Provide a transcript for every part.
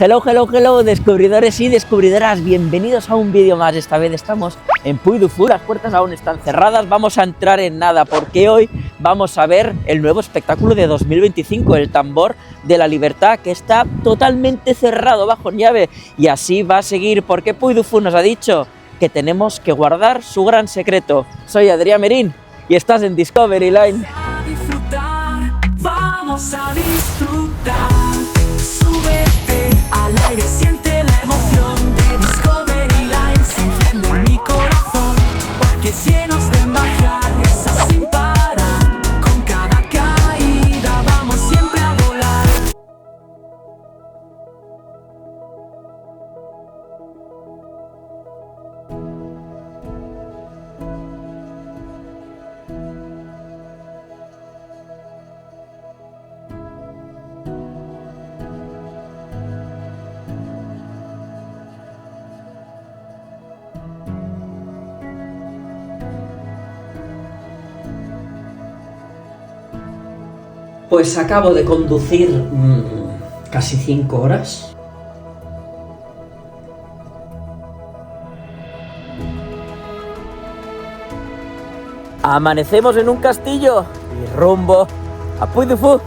Hello, descubridores y descubridoras, bienvenidos a un vídeo más. Esta vez estamos en Puy du Fou, las puertas aún están cerradas, vamos a entrar en nada porque hoy vamos a ver el nuevo espectáculo de 2025, el Tambor de la Libertad, que está totalmente cerrado bajo llave y así va a seguir porque Puy du Fou nos ha dicho que tenemos que guardar su gran secreto. Soy Adrián Merín y estás en Discovery Line. Vamos a disfrutar, súbete al aire, siente la emoción de Discovery Line, se enciende en mi corazón, porque es llenos de magia, risas sin parar, con cada caída vamos siempre a volar. Pues acabo de conducir casi 5 horas. Amanecemos en un castillo y rumbo a Puy du Fou.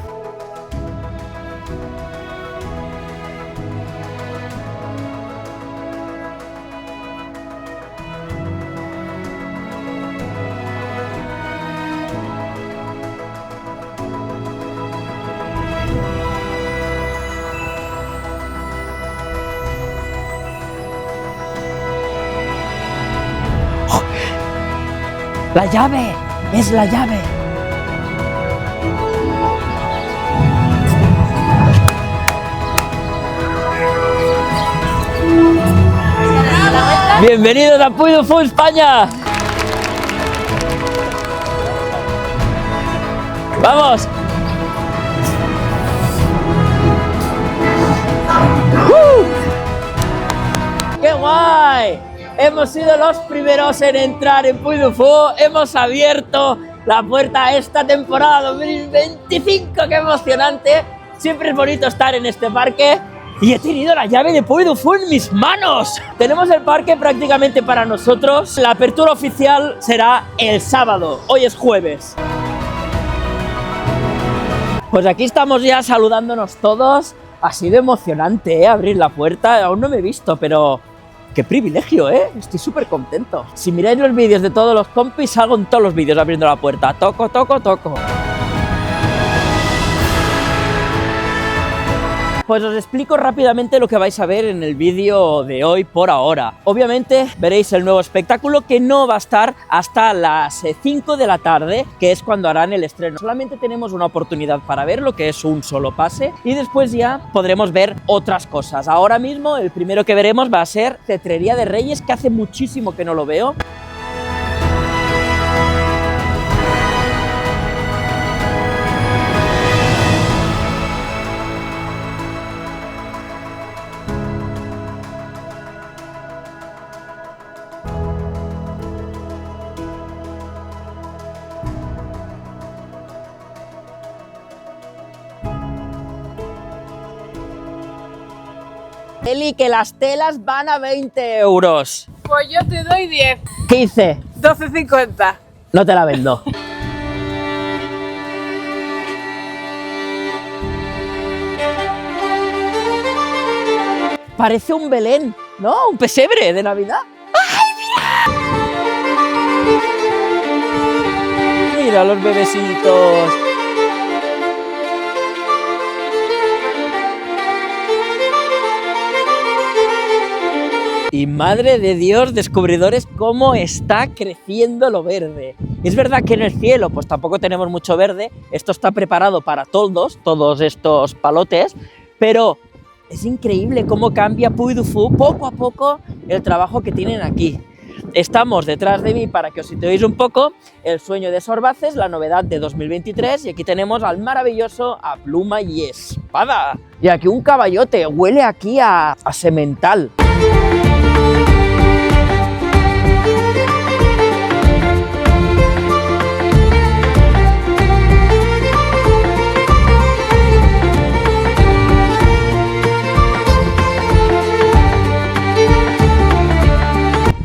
¡La llave! ¡Es la llave! ¡Bienvenidos a Puy du Fou, España! ¡Vamos! ¡Qué guay! Hemos sido los primeros en entrar en Puy du Fou, hemos abierto la puerta a esta temporada 2025, ¡qué emocionante! Siempre es bonito estar en este parque y he tenido la llave de Puy du Fou en mis manos. Tenemos el parque prácticamente para nosotros, la apertura oficial será el sábado, hoy es jueves. Pues aquí estamos ya saludándonos todos, ha sido emocionante abrir la puerta, aún no me he visto, pero... ¡qué privilegio, Estoy súper contento. Si miráis los vídeos de todos los compis, salgo en todos los vídeos abriendo la puerta. Toco, toco, toco. Pues os explico rápidamente lo que vais a ver en el vídeo de hoy por ahora. Obviamente veréis el nuevo espectáculo que no va a estar hasta las 5 de la tarde, que es cuando harán el estreno. Solamente tenemos una oportunidad para verlo, que es un solo pase, y después ya podremos ver otras cosas. Ahora mismo el primero que veremos va a ser Cetrería de Reyes, que hace muchísimo que no lo veo. Eli, que las telas van a 20 euros. Pues yo te doy 10. 15. 12,50. No te la vendo. Parece un Belén, ¿no? Un pesebre de Navidad. ¡Ay, mira! Mira los bebecitos. Y madre de Dios, descubridores, cómo está creciendo lo verde. Es verdad que en el cielo pues tampoco tenemos mucho verde, esto está preparado para toldos, todos estos palotes, pero es increíble cómo cambia Puy du Fou poco a poco el trabajo que tienen aquí. Estamos detrás de mí para que os situéis un poco, El sueño de Sorbaces, la novedad de 2023, y aquí tenemos al maravilloso A Pluma y Espada. Y aquí un caballote, huele aquí a semental.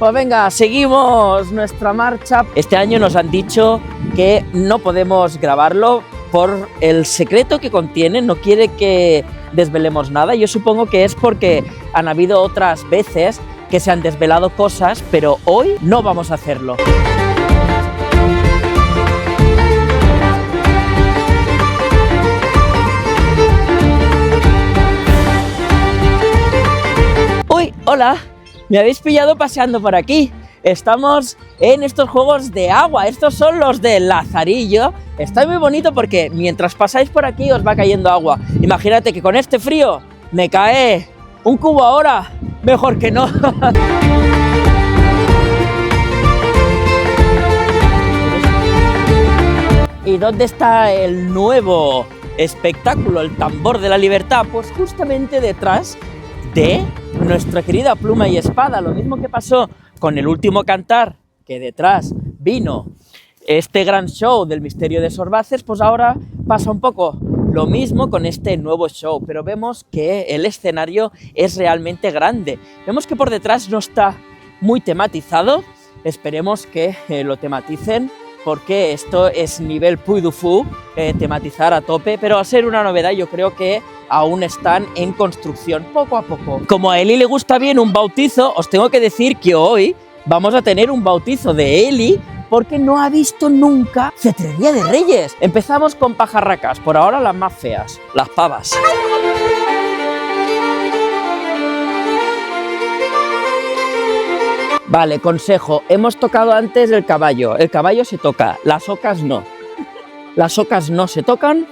Pues venga, seguimos nuestra marcha. Este año nos han dicho que no podemos grabarlo por el secreto que contiene, no quiere que desvelemos nada. Yo supongo que es porque han habido otras veces que se han desvelado cosas, pero hoy no vamos a hacerlo. ¡Uy! ¡Hola! Me habéis pillado paseando por aquí. Estamos en estos juegos de agua, estos son los de Lazarillo. Está muy bonito porque mientras pasáis por aquí os va cayendo agua. Imagínate que con este frío me cae un cubo ahora, mejor que no. ¿Y dónde está el nuevo espectáculo, el tambor de la libertad? Pues justamente detrás de nuestra querida Pluma y Espada. Lo mismo que pasó con el último cantar, que detrás vino este gran show del misterio de Sorbaces, pues ahora pasa un poco lo mismo con este nuevo show, pero vemos que el escenario es realmente grande. Vemos que por detrás no está muy tematizado, esperemos que lo tematicen, porque esto es nivel Puy du Fou, tematizar a tope, pero al ser una novedad yo creo que aún están en construcción poco a poco. Como a Eli le gusta bien un bautizo, os tengo que decir que hoy vamos a tener un bautizo de Eli porque no ha visto nunca Cetrería de Reyes. Empezamos con pajarracas, por ahora las más feas, las pavas. Vale, consejo, hemos tocado antes el caballo se toca, las ocas no. Las ocas no se tocan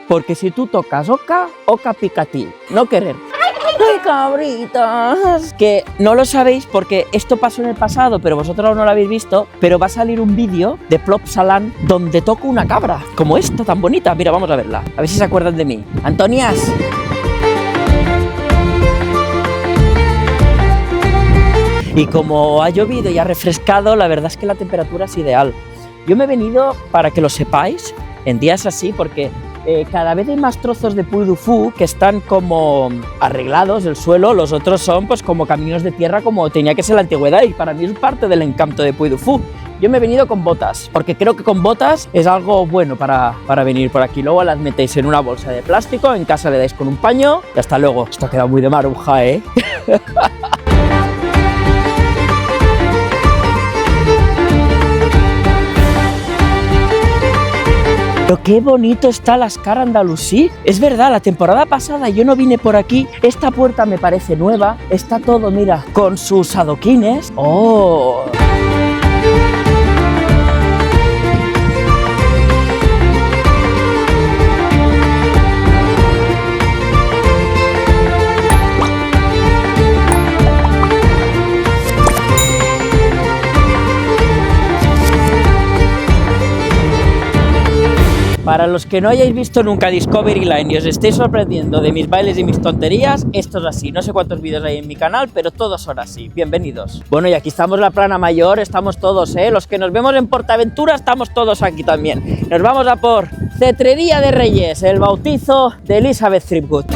porque si tú tocas oca, oca pica a ti, no querer. ¡Ay, cabritas! Que no lo sabéis porque esto pasó en el pasado, pero vosotros aún no lo habéis visto, pero va a salir un vídeo de Plopsaland donde toco una cabra, como esta, tan bonita. Mira, vamos a verla, a ver si se acuerdan de mí. ¡Antonias! Y como ha llovido y ha refrescado, la verdad es que la temperatura es ideal. Yo me he venido, para que lo sepáis, en días así, porque cada vez hay más trozos de Puy du Fou que están como arreglados del suelo, los otros son pues como caminos de tierra como tenía que ser la antigüedad, y para mí es parte del encanto de Puy du Fou. Yo me he venido con botas, porque creo que con botas es algo bueno para venir por aquí. Luego las metéis en una bolsa de plástico, en casa le dais con un paño y hasta luego. Esto ha quedado muy de maruja, ¿eh? Pero qué bonito está Lascar Andalusí. Es verdad, la temporada pasada yo no vine por aquí. Esta puerta me parece nueva. Está todo, mira, con sus adoquines. ¡Oh! Para los que no hayáis visto nunca Discovery Line y os estéis sorprendiendo de mis bailes y mis tonterías, esto es así. No sé cuántos vídeos hay en mi canal, pero todos son así. Bienvenidos. Bueno, y aquí estamos la plana mayor, estamos todos, ¿eh? Los que nos vemos en Portaventura estamos todos aquí también. Nos vamos a por Cetrería de Reyes, el bautizo de Elizabeth Threepwood.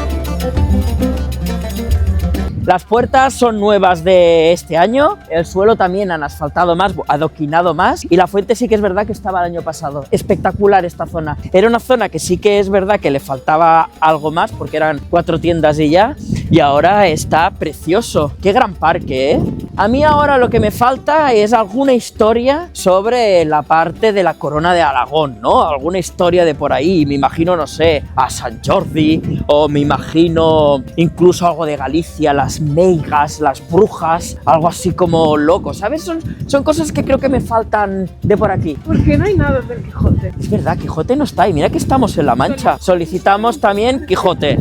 Las puertas son nuevas de este año, el suelo también han asfaltado más, adoquinado más, y la fuente sí que es verdad que estaba el año pasado. Espectacular esta zona. Era una zona que sí que es verdad que le faltaba algo más porque eran 4 tiendas y ya, y ahora está precioso. Qué gran parque, ¿eh? A mí ahora lo que me falta es alguna historia sobre la parte de la corona de Aragón, ¿no? Alguna historia de por ahí, me imagino, no sé, a Sant Jordi, o me imagino incluso algo de Galicia, las meigas, las brujas, algo así como loco, ¿sabes? Son cosas que creo que me faltan de por aquí. Porque no hay nada del Quijote. Es verdad, Quijote no está, y mira que estamos en La Mancha. Solicitamos también Quijote.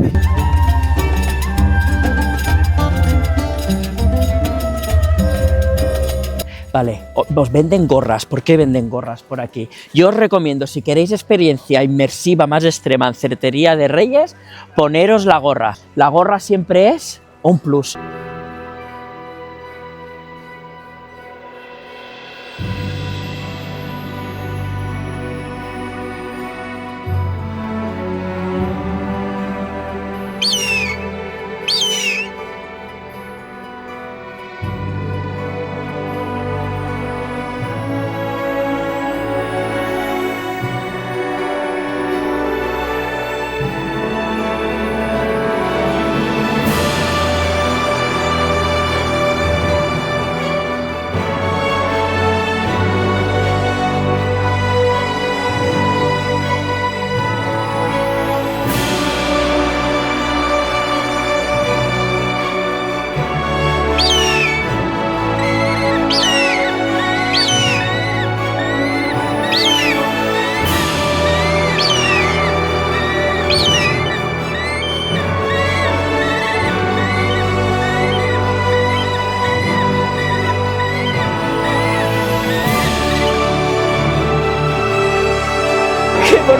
Vale, os venden gorras. ¿Por qué venden gorras por aquí? Yo os recomiendo, si queréis experiencia inmersiva más extrema en Cetrería de Reyes, poneros la gorra. La gorra siempre es un plus.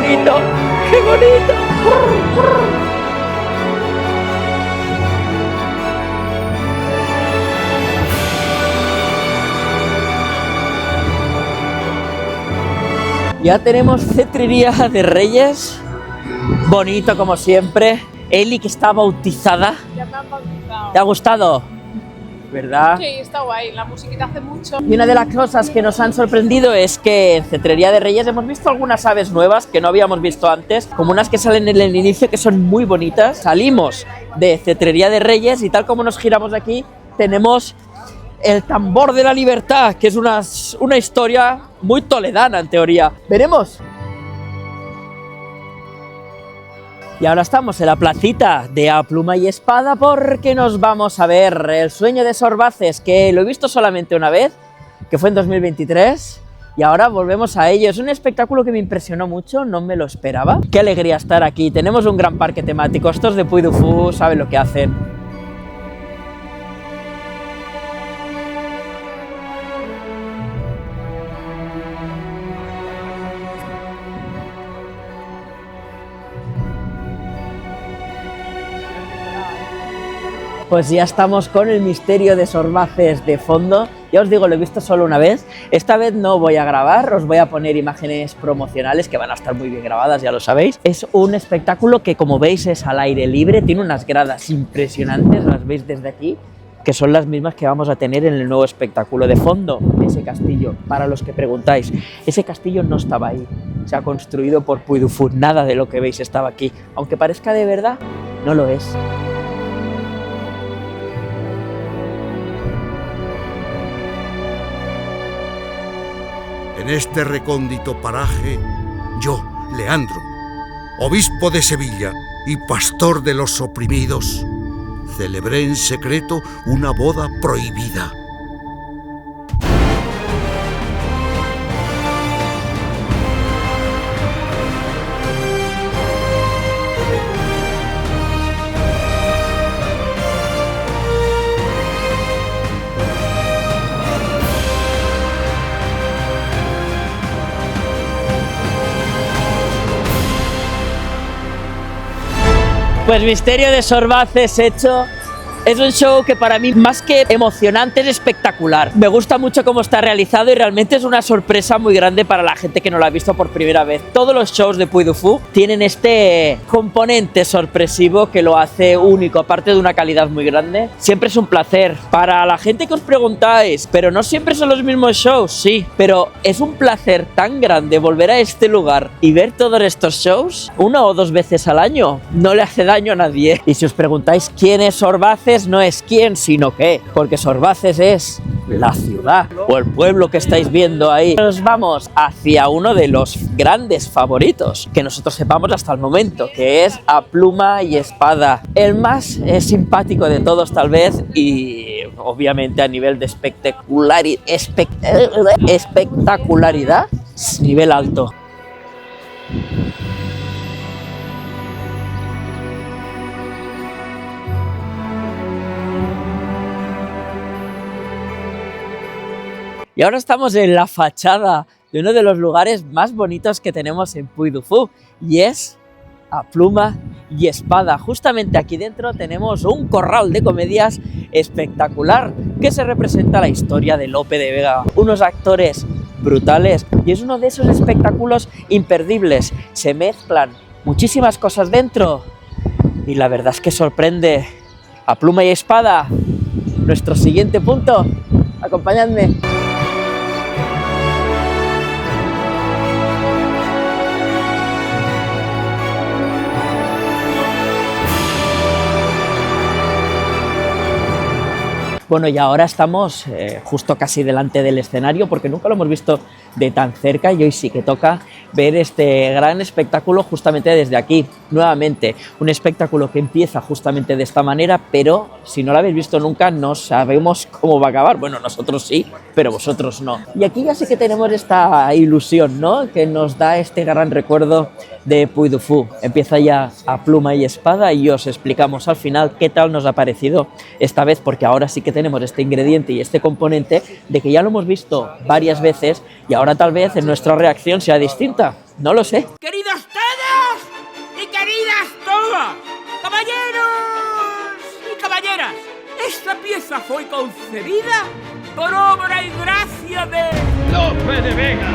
bonito! ¡Qué bonito! Ya tenemos cetrería de Reyes, bonito como siempre. Eli, que está bautizada. Ya me han bautizado. ¿Te ha gustado? ¿Verdad? Sí, está guay. La musiquita hace mucho. Y una de las cosas que nos han sorprendido es que en Cetrería de Reyes hemos visto algunas aves nuevas que no habíamos visto antes, como unas que salen en el inicio que son muy bonitas. Salimos de Cetrería de Reyes y tal como nos giramos de aquí, tenemos el tambor de la libertad, que es una historia muy toledana en teoría. ¿Veremos? Y ahora estamos en la placita de A Pluma y Espada porque nos vamos a ver El sueño de Sorbaces, que lo he visto solamente una vez, que fue en 2023, y ahora volvemos a ello. Es un espectáculo que me impresionó mucho, no me lo esperaba. Qué alegría estar aquí, tenemos un gran parque temático, estos de Puy du Fou saben lo que hacen. Pues ya estamos con el misterio de Sorbaces de fondo. Ya os digo, lo he visto solo una vez. Esta vez no voy a grabar, os voy a poner imágenes promocionales que van a estar muy bien grabadas, ya lo sabéis. Es un espectáculo que, como veis, es al aire libre, tiene unas gradas impresionantes, las veis desde aquí, que son las mismas que vamos a tener en el nuevo espectáculo de fondo. Ese castillo, para los que preguntáis, ese castillo no estaba ahí, se ha construido por Puy du Fou, nada de lo que veis estaba aquí. Aunque parezca de verdad, no lo es. En este recóndito paraje, yo, Leandro, obispo de Sevilla y pastor de los oprimidos, celebré en secreto una boda prohibida. Pues misterio de Sorbaces hecho. Es un show que para mí, más que emocionante, es espectacular. Me gusta mucho cómo está realizado y realmente es una sorpresa muy grande para la gente que no lo ha visto por primera vez. Todos los shows de Puy du Fou tienen este componente sorpresivo que lo hace único, aparte de una calidad muy grande. Siempre es un placer. Para la gente que os preguntáis, ¿pero no siempre son los mismos shows? Sí, pero es un placer tan grande volver a este lugar y ver todos estos shows 1 o 2 veces al año. No le hace daño a nadie. Y si os preguntáis quién es Sorbaces, no es quién, sino qué, porque Sorbaces es la ciudad o el pueblo que estáis viendo ahí. Nos vamos hacia uno de los grandes favoritos que nosotros sepamos hasta el momento, que es A Pluma y Espada, el más simpático de todos tal vez, y obviamente a nivel de espectacularidad, nivel alto. Y ahora estamos en la fachada de uno de los lugares más bonitos que tenemos en Puy du Fou, y es A Pluma y Espada. Justamente aquí dentro tenemos un corral de comedias espectacular que se representa la historia de Lope de Vega. Unos actores brutales y es uno de esos espectáculos imperdibles. Se mezclan muchísimas cosas dentro y la verdad es que sorprende. A Pluma y Espada, nuestro siguiente punto. Acompañadme. Bueno, y ahora estamos justo casi delante del escenario porque nunca lo hemos visto de tan cerca y hoy sí que toca ver este gran espectáculo justamente desde aquí. Nuevamente, un espectáculo que empieza justamente de esta manera, pero si no lo habéis visto nunca no sabemos cómo va a acabar. Bueno, nosotros sí, pero vosotros no. Y aquí ya sí que tenemos esta ilusión, ¿no?, que nos da este gran recuerdo de Puy du Fou. Empieza ya A Pluma y Espada y os explicamos al final qué tal nos ha parecido esta vez, porque ahora sí que tenemos este ingrediente y este componente de que ya lo hemos visto varias veces y ahora tal vez nuestra reacción sea distinta. No lo sé. Queridos ¡Bienvenidas todas! ¡Caballeros y caballeras! Esta pieza fue concebida por obra y gracia de Lope de Vega.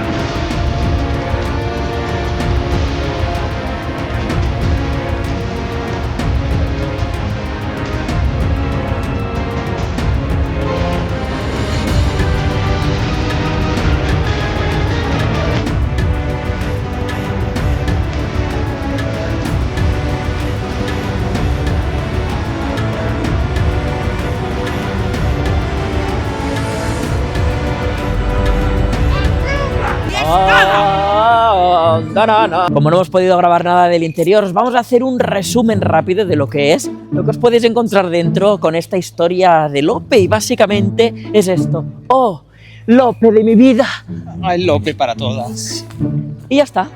Como no hemos podido grabar nada del interior, os vamos a hacer un resumen rápido de lo que es, lo que os podéis encontrar dentro con esta historia de Lope, y básicamente es esto. ¡Oh, Lope de mi vida! Hay Lope para todas. Y ya está.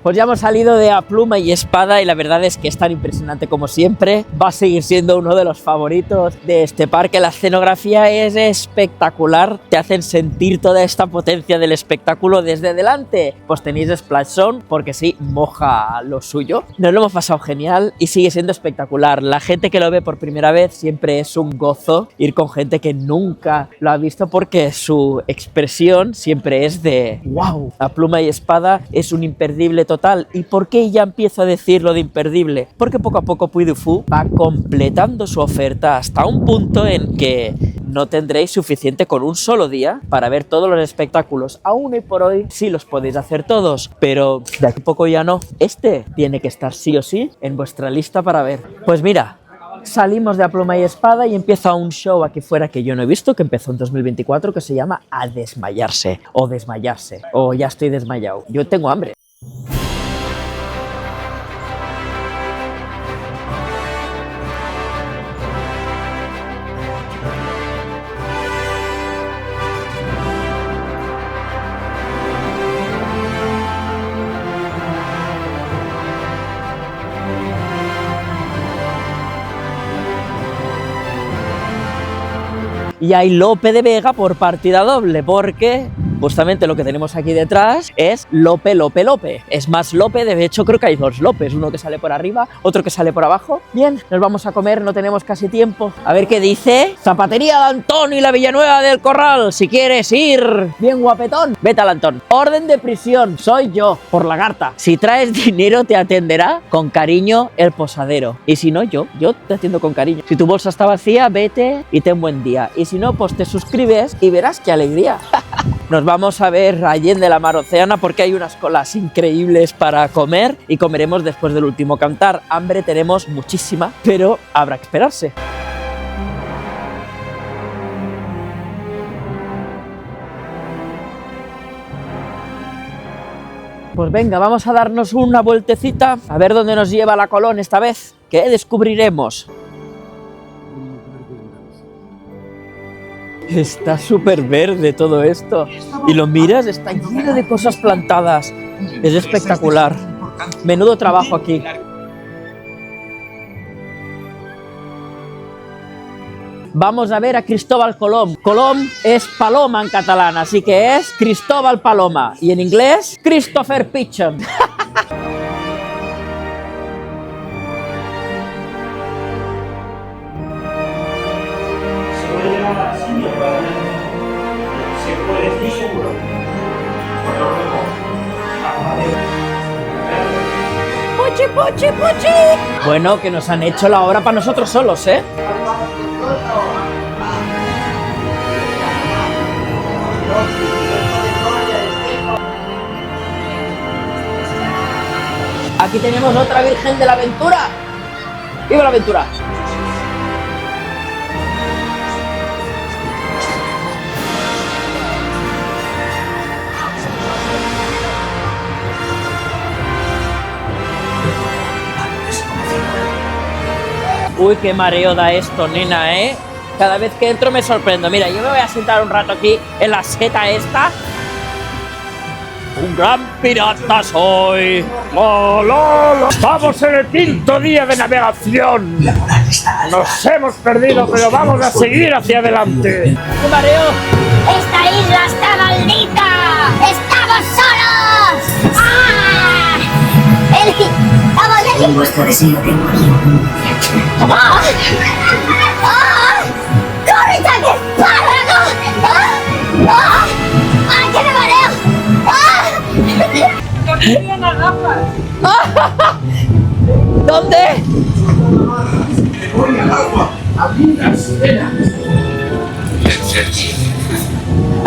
Pues ya hemos salido de A Pluma y Espada y la verdad es que es tan impresionante como siempre. Va a seguir siendo uno de los favoritos de este parque. La escenografía es espectacular. Te hacen sentir toda esta potencia del espectáculo desde delante. Pues tenéis Splash Zone porque sí, moja lo suyo. Nos lo hemos pasado genial y sigue siendo espectacular. La gente que lo ve por primera vez siempre es un gozo ir con gente que nunca lo ha visto porque su expresión siempre es de ¡wow! A Pluma y Espada es un imperdible total. ¿Y por qué ya empiezo a decir lo de imperdible? Porque poco a poco Puy du Fou va completando su oferta hasta un punto en que no tendréis suficiente con un solo día para ver todos los espectáculos. Aún y por hoy sí los podéis hacer todos, pero de aquí a poco ya no. Este tiene que estar sí o sí en vuestra lista para ver. Pues mira, salimos de A Pluma y Espada y empieza un show aquí fuera que yo no he visto, que empezó en 2024, que se llama A Desmayarse, o Desmayarse, o Ya estoy desmayado. Yo tengo hambre. Y hay Lope de Vega por partida doble, porque justamente lo que tenemos aquí detrás es Lope, Lope, Lope. Es más Lope, de hecho creo que hay dos Lopes, uno que sale por arriba, otro que sale por abajo. Bien, nos vamos a comer, no tenemos casi tiempo. A ver qué dice. Zapatería de Antón y la Villanueva del Corral. Si quieres ir bien guapetón, vete al Antón. Orden de prisión, soy yo, por lagarta. Si traes dinero te atenderá con cariño el posadero. Y si no, yo te atiendo con cariño. Si tu bolsa está vacía, vete y ten buen día. Y si no, pues te suscribes y verás qué alegría. Nos vamos a ver Allende la Mar Océana porque hay unas colas increíbles para comer y comeremos después del último cantar. Hambre tenemos muchísima, pero habrá que esperarse. Pues venga, vamos a darnos una vueltecita a ver dónde nos lleva la Colón esta vez. ¿Qué descubriremos? Está súper verde todo esto. Y lo miras, está lleno de cosas plantadas. Es espectacular. Menudo trabajo aquí. Vamos a ver a Cristóbal Colom. Colom es paloma en catalán, así que es Cristóbal Paloma. Y en inglés, Christopher Pigeon. ¡Puchi, puchi, puchi! Bueno, que nos han hecho la obra para nosotros solos, ¿eh? Aquí tenemos otra Virgen de la Aventura. ¡Viva la aventura! Uy, qué mareo da esto, nena, ¿eh? Cada vez que entro me sorprendo. Mira, yo me voy a sentar un rato aquí en la seta esta. Un gran pirata soy. ¡La, la, la! Vamos en el 5º día de navegación. Nos hemos perdido, pero vamos a seguir hacia adelante. ¡Qué mareo! ¡Esta isla está maldita! ¡Estamos solos! ¡Ah! ¡Estamos en vuestro deseo tengo aquí un... ¡Ah! ¡Ah! ¡Corre, que espárrago! ¡Ah! ¡Ah! ¡Ay, que me mareo! ¡Ah! ¿Por qué tiene las gafas? ¿Dónde? Voy al agua, abrí la sirena.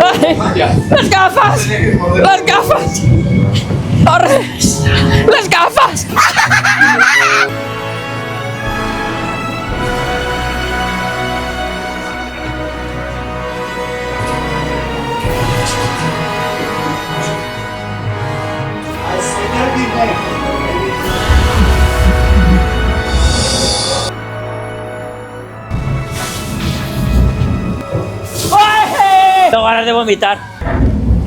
¡Ay! ¡Las gafas! ¡Las gafas! ¡Corre! ¡Las gafas! Tengo ganas de vomitar.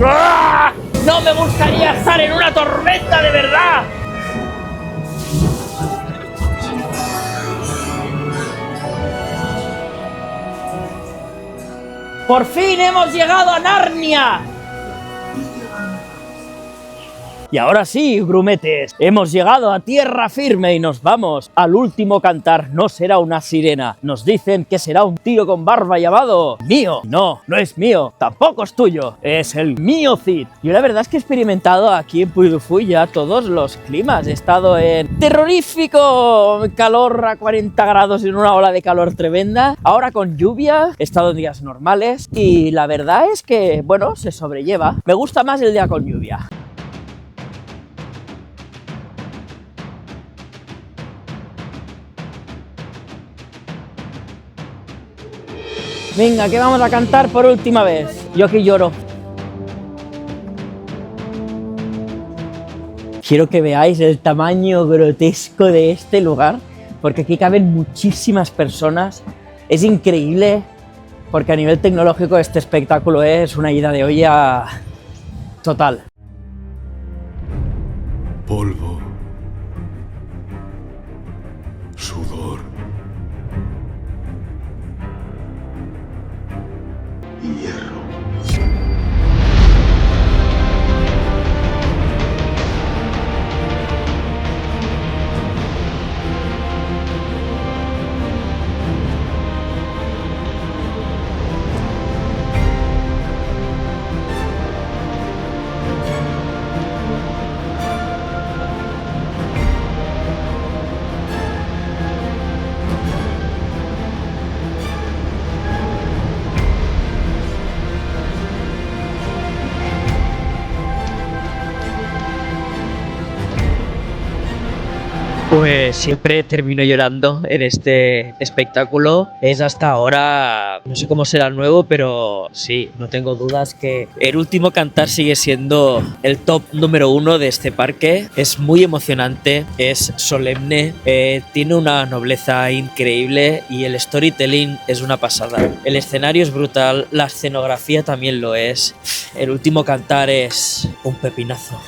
¡Ah! ¡No me gustaría estar en una tormenta de verdad! ¡Por fin hemos llegado a Narnia! Y ahora sí, grumetes, hemos llegado a tierra firme y nos vamos al último cantar. No será una sirena, nos dicen que será un tío con barba llamado mío. No, no es mío, tampoco es tuyo, es el mío Cid. Yo la verdad es que he experimentado aquí en Puy du Fou ya todos los climas. He estado en terrorífico calor a 40 grados en una ola de calor tremenda, ahora con lluvia, he estado en días normales y la verdad es que, bueno, se sobrelleva. Me gusta más el día con lluvia. Venga, que vamos a cantar por última vez. Yo aquí lloro. Quiero que veáis el tamaño grotesco de este lugar, porque aquí caben muchísimas personas. Es increíble, porque a nivel tecnológico este espectáculo es una ida de olla total. Polvo. Sudor. Y hierro. Pues siempre termino llorando en este espectáculo. Es hasta ahora, no sé cómo será el nuevo, pero sí, no tengo dudas que el último cantar sigue siendo el top número 1 de este parque. Es muy emocionante, es solemne, tiene una nobleza increíble y el storytelling es una pasada. El escenario es brutal, la escenografía también lo es. El último cantar es un pepinazo.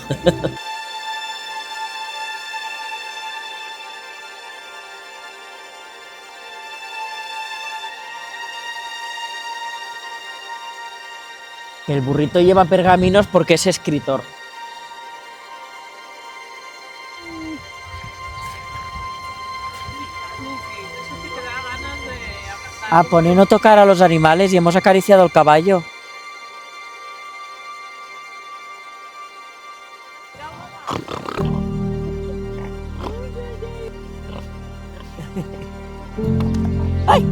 El burrito lleva pergaminos porque es escritor. Ah, pone no tocar a los animales y hemos acariciado el caballo. ¡Ay!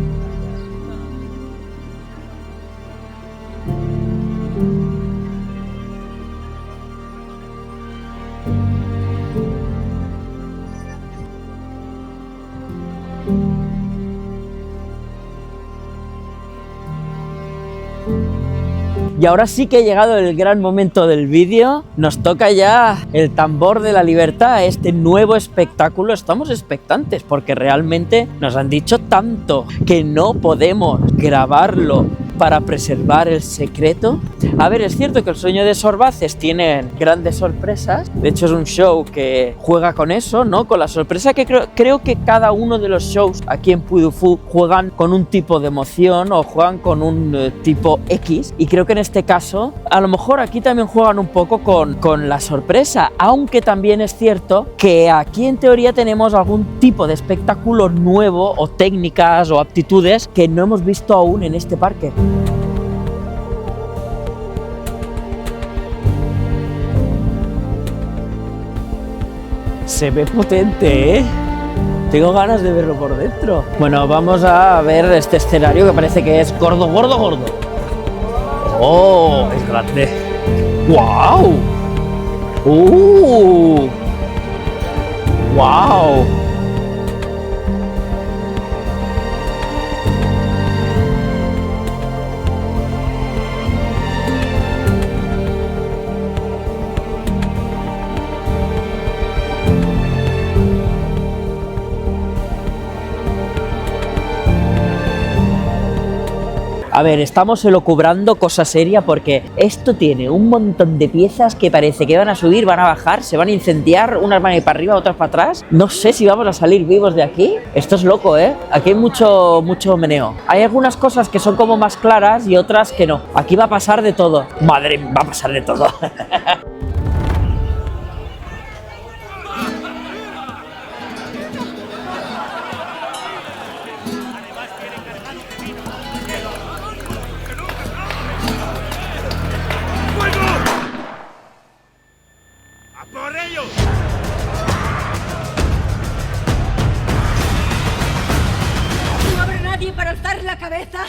Y ahora sí que ha llegado el gran momento del vídeo. Nos toca ya el tambor de la libertad, este nuevo espectáculo. Estamos expectantes porque realmente nos han dicho tanto que no podemos grabarlo para preservar el secreto. A ver, es cierto que el sueño de Sorbaces tiene grandes sorpresas. De hecho, es un show que juega con eso, ¿no? Con la sorpresa que creo que cada uno de los shows aquí en Puy du Fou juegan con un tipo de emoción o juegan con un tipo X. Y creo que en este caso, a lo mejor aquí también juegan un poco con la sorpresa. Aunque también es cierto que aquí en teoría tenemos algún tipo de espectáculo nuevo o técnicas o aptitudes que no hemos visto aún en este parque. Se ve potente, ¿eh? Tengo ganas de verlo por dentro. Bueno, vamos a ver este escenario que parece que es gordo. ¡Oh! Es grande. ¡Guau! ¡Guau! A ver, estamos elucubrando cosa seria porque esto tiene un montón de piezas que parece que van a subir, van a bajar, se van a incendiar, unas van a ir para arriba, otras para atrás. No sé si vamos a salir vivos de aquí. Esto es loco, ¿eh? Aquí hay mucho meneo. Hay algunas cosas que son como más claras y otras que no. Aquí va a pasar de todo. Madre, va a pasar de todo. ¿No habrá nadie para alzar la cabeza?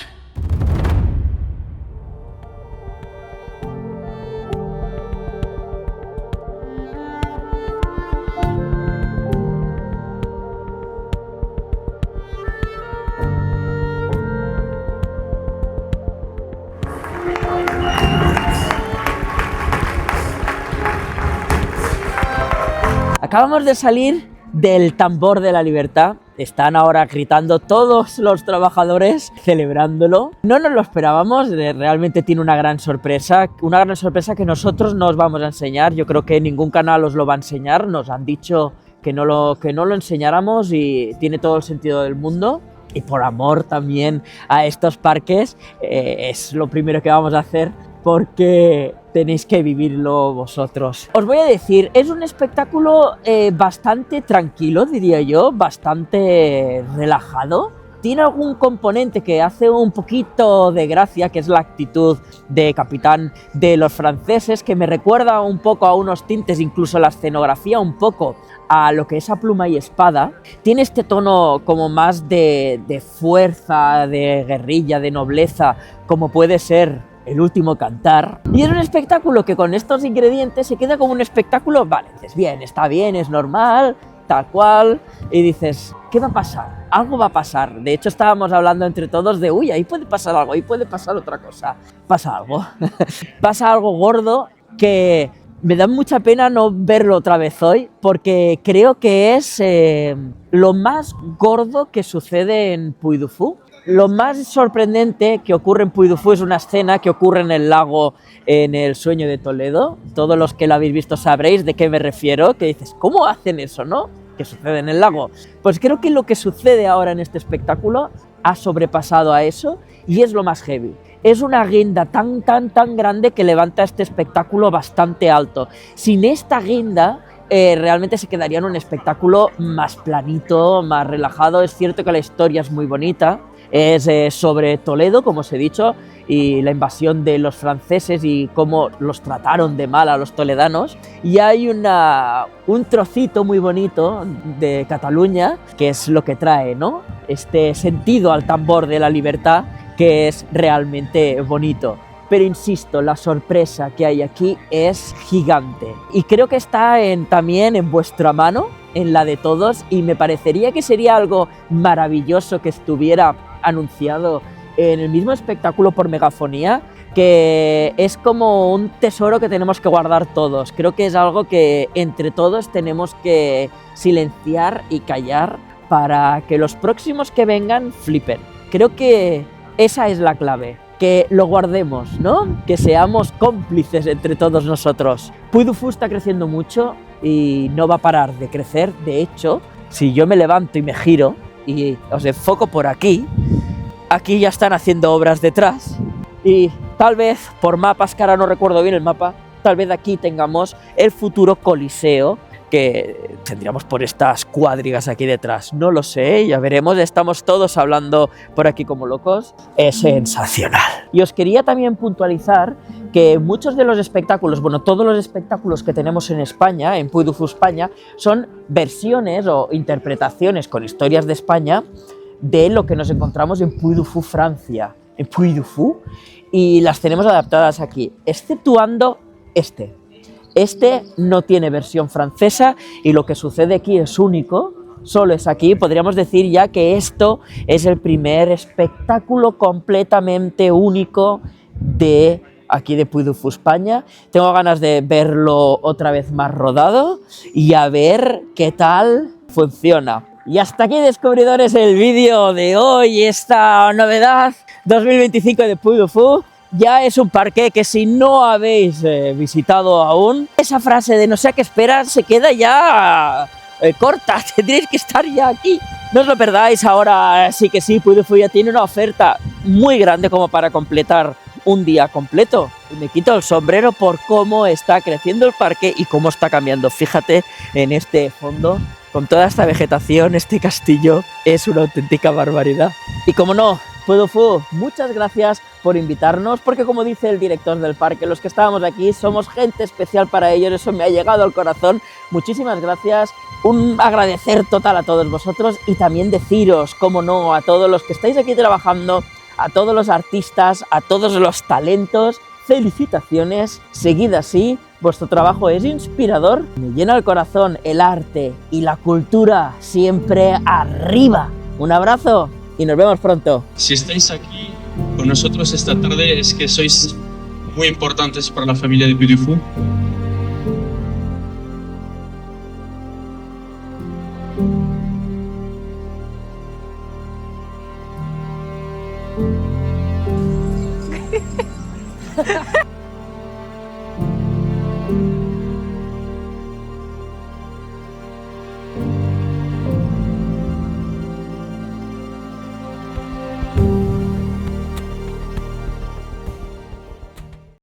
Acabamos de salir del tambor de la libertad. Están ahora gritando todos los trabajadores, celebrándolo. No nos lo esperábamos, realmente tiene una gran sorpresa que nosotros no os vamos a enseñar. Yo creo que ningún canal os lo va a enseñar. Nos han dicho que no lo enseñáramos y tiene todo el sentido del mundo. Y por amor también a estos parques, es lo primero que vamos a hacer porque tenéis que vivirlo vosotros. Os voy a decir, es un espectáculo bastante tranquilo, diría yo, bastante relajado. Tiene algún componente que hace un poquito de gracia, que es la actitud de capitán de los franceses, que me recuerda un poco a unos tintes, incluso la escenografía un poco a lo que es A Pluma y Espada. Tiene este tono como más de fuerza, de guerrilla, de nobleza, como puede ser El último cantar. Y es un espectáculo que con estos ingredientes se queda como un espectáculo, vale, dices, bien, está bien, es normal, tal cual, y dices, ¿qué va a pasar? Algo va a pasar. De hecho, estábamos hablando entre todos de, uy, ahí puede pasar algo, ahí puede pasar otra cosa. Pasa algo. Pasa algo gordo que me da mucha pena no verlo otra vez hoy, porque creo que es lo más gordo que sucede en Puy du Fou. Lo más sorprendente que ocurre en Puy du Fou es una escena que ocurre en el lago en El sueño de Toledo. Todos los que lo habéis visto sabréis de qué me refiero, que dices, ¿cómo hacen eso, no? ¿Qué sucede en el lago? Pues creo que lo que sucede ahora en este espectáculo ha sobrepasado a eso y es lo más heavy. Es una guinda tan grande que levanta este espectáculo bastante alto. Sin esta guinda, realmente se quedaría en un espectáculo más planito, más relajado. Es cierto que la historia es muy bonita. Es sobre Toledo, como os he dicho, y la invasión de los franceses y cómo los trataron de mal a los toledanos. Y hay un trocito muy bonito de Cataluña, que es lo que trae, ¿no? Este sentido al tambor de la libertad, que es realmente bonito. Pero insisto, la sorpresa que hay aquí es gigante. Y creo que está también en vuestra mano, en la de todos, y me parecería que sería algo maravilloso que estuviera anunciado en el mismo espectáculo por megafonía, que es como un tesoro que tenemos que guardar todos. Creo que es algo que entre todos tenemos que silenciar y callar para que los próximos que vengan flipen. Creo que esa es la clave, que lo guardemos, ¿no? Que seamos cómplices entre todos nosotros. Puy du Fou está creciendo mucho y no va a parar de crecer. De hecho, si yo me levanto y me giro y os enfoco por aquí, aquí ya están haciendo obras detrás y tal vez por mapas, que ahora no recuerdo bien el mapa, tal vez aquí tengamos el futuro coliseo que tendríamos por estas cuadrigas aquí detrás. No lo sé, ya veremos, estamos todos hablando por aquí como locos. Es sensacional. Y os quería también puntualizar que muchos de los espectáculos, bueno, todos los espectáculos que tenemos en España, en Puy du Fou España, son versiones o interpretaciones con historias de España de lo que nos encontramos en Puy du Fou Francia, en Puy du Fou, y las tenemos adaptadas aquí, exceptuando este. Este no tiene versión francesa y lo que sucede aquí es único, solo es aquí. Podríamos decir ya que esto es el primer espectáculo completamente único de aquí de Puy du Fou España. Tengo ganas de verlo otra vez más rodado y a ver qué tal funciona. Y hasta aquí, descubridores, el vídeo de hoy, esta novedad 2025 de Puy du Fou. Ya es un parque que si no habéis visitado aún, esa frase de no sé a qué esperar se queda ya corta, tendréis que estar ya aquí. No os lo perdáis, ahora sí que sí, Puy du Fou ya tiene una oferta muy grande como para completar un día completo. Y me quito el sombrero por cómo está creciendo el parque y cómo está cambiando. Fíjate en este fondo, con toda esta vegetación, este castillo es una auténtica barbaridad. Y como no, Puy du Fou, muchas gracias por invitarnos, porque como dice el director del parque, los que estábamos aquí somos gente especial para ellos, eso me ha llegado al corazón. Muchísimas gracias, un agradecer total a todos vosotros y también deciros, como no, a todos los que estáis aquí trabajando, a todos los artistas, a todos los talentos, felicitaciones, seguid así, vuestro trabajo es inspirador, me llena el corazón, el arte y la cultura siempre arriba. Un abrazo y nos vemos pronto. Si estáis aquí con nosotros esta tarde es que sois muy importantes para la familia de Puy du Fou.